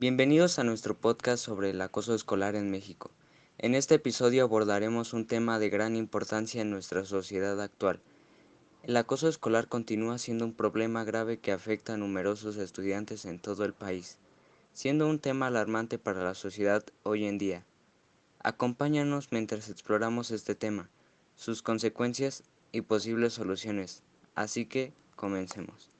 Bienvenidos a nuestro podcast sobre el acoso escolar en México. En este episodio abordaremos un tema de gran importancia en nuestra sociedad actual. El acoso escolar continúa siendo un problema grave que afecta a numerosos estudiantes en todo el país, siendo un tema alarmante para la sociedad hoy en día. Acompáñanos mientras exploramos este tema, sus consecuencias y posibles soluciones. Así que, comencemos.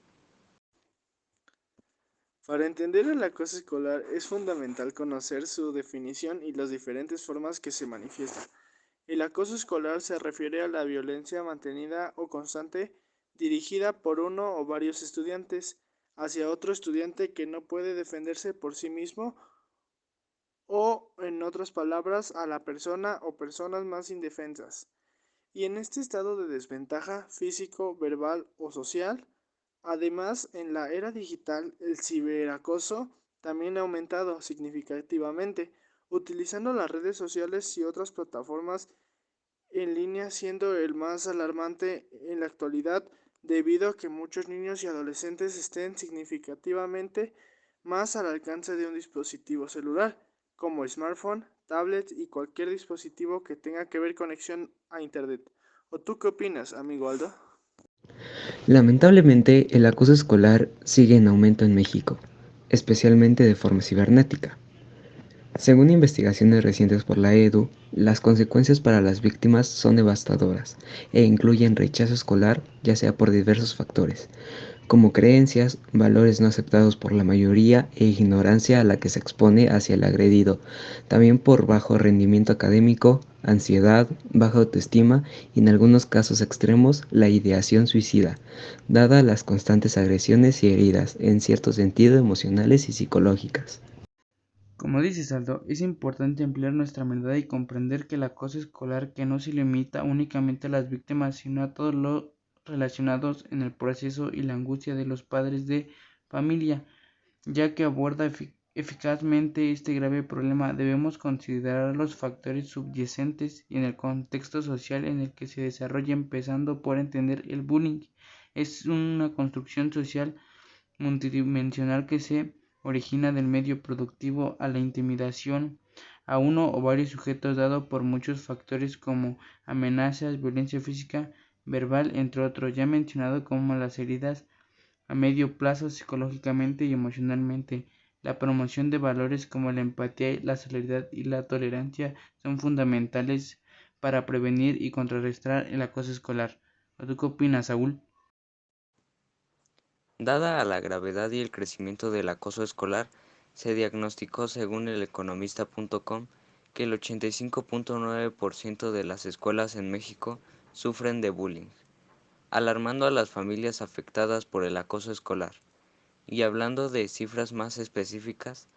Para entender el acoso escolar es fundamental conocer su definición y las diferentes formas que se manifiestan. El acoso escolar se refiere a la violencia mantenida o constante dirigida por uno o varios estudiantes hacia otro estudiante que no puede defenderse por sí mismo o, en otras palabras, a la persona o personas más indefensas. Y en este estado de desventaja físico, verbal o social, además, en la era digital, el ciberacoso también ha aumentado significativamente, utilizando las redes sociales y otras plataformas en línea, siendo el más alarmante en la actualidad debido a que muchos niños y adolescentes estén significativamente más al alcance de un dispositivo celular, como smartphone, tablet y cualquier dispositivo que tenga que ver conexión a Internet. ¿O tú qué opinas, amigo Aldo? Lamentablemente, el acoso escolar sigue en aumento en México, especialmente de forma cibernética. Según investigaciones recientes por la EDU, las consecuencias para las víctimas son devastadoras e incluyen rechazo escolar, ya sea por diversos factores, como creencias, valores no aceptados por la mayoría e ignorancia a la que se expone hacia el agredido, también por bajo rendimiento académico, ansiedad, baja autoestima y en algunos casos extremos la ideación suicida, dada las constantes agresiones y heridas, en cierto sentido emocionales y psicológicas. Como dices, Aldo, es importante ampliar nuestra mirada y comprender que el acoso escolar que no se limita únicamente a las víctimas, sino a todos los relacionados en el proceso y la angustia de los padres de familia, ya que aborda eficazmente este grave problema. Debemos considerar los factores subyacentes y en el contexto social en el que se desarrolla, empezando por entender el bullying. Es una construcción social multidimensional que se origina del medio productivo a la intimidación a uno o varios sujetos dado por muchos factores como amenazas, violencia física, verbal, entre otros, ya mencionado como las heridas a medio plazo psicológicamente y emocionalmente. La promoción de valores como la empatía, la solidaridad y la tolerancia son fundamentales para prevenir y contrarrestar el acoso escolar. ¿Tú qué opinas, Saúl? Dada a la gravedad y el crecimiento del acoso escolar, se diagnosticó según el economista.com que el 85.9% de las escuelas en México sufren de bullying, alarmando a las familias afectadas por el acoso escolar. Y hablando de cifras más específicas,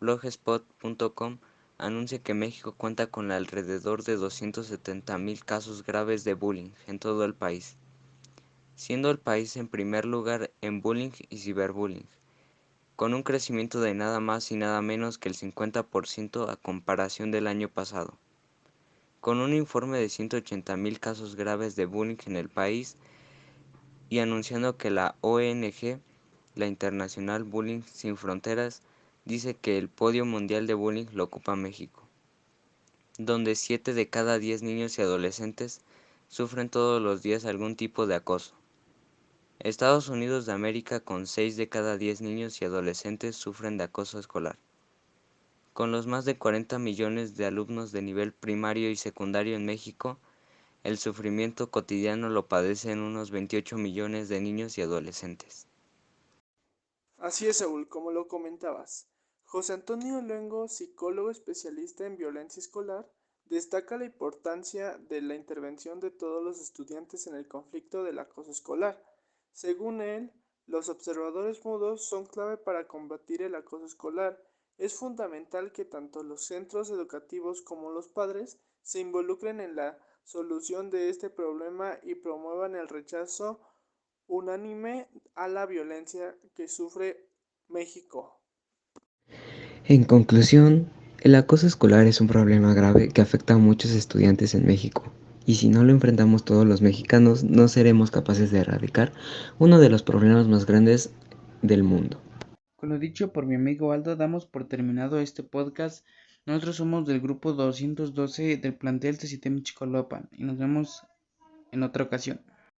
blogspot.com anuncia que México cuenta con alrededor de 270,000 casos graves de bullying en todo el país, siendo el país en primer lugar en bullying y ciberbullying, con un crecimiento de nada más y nada menos que el 50% a comparación del año pasado. Con un informe de 180,000 casos graves de bullying en el país y anunciando que la ONG, la Internacional Bullying Sin Fronteras, dice que el podio mundial de bullying lo ocupa México, donde 7 de cada 10 niños y adolescentes sufren todos los días algún tipo de acoso. Estados Unidos de América, con 6 de cada 10 niños y adolescentes sufren de acoso escolar. Con los más de 40 millones de alumnos de nivel primario y secundario en México, el sufrimiento cotidiano lo padecen unos 28 millones de niños y adolescentes. Así es, Saúl, como lo comentabas. José Antonio Luengo, psicólogo especialista en violencia escolar, destaca la importancia de la intervención de todos los estudiantes en el conflicto del acoso escolar. Según él, los observadores mudos son clave para combatir el acoso escolar. Es fundamental que tanto los centros educativos como los padres se involucren en la solución de este problema y promuevan el rechazo unánime a la violencia que sufre México. En conclusión, el acoso escolar es un problema grave que afecta a muchos estudiantes en México, y si no lo enfrentamos todos los mexicanos, no seremos capaces de erradicar uno de los problemas más grandes del mundo. Con lo dicho por mi amigo Aldo, damos por terminado este podcast. Nosotros somos del grupo 212 del plantel Tecitemi Chicolopan y nos vemos en otra ocasión.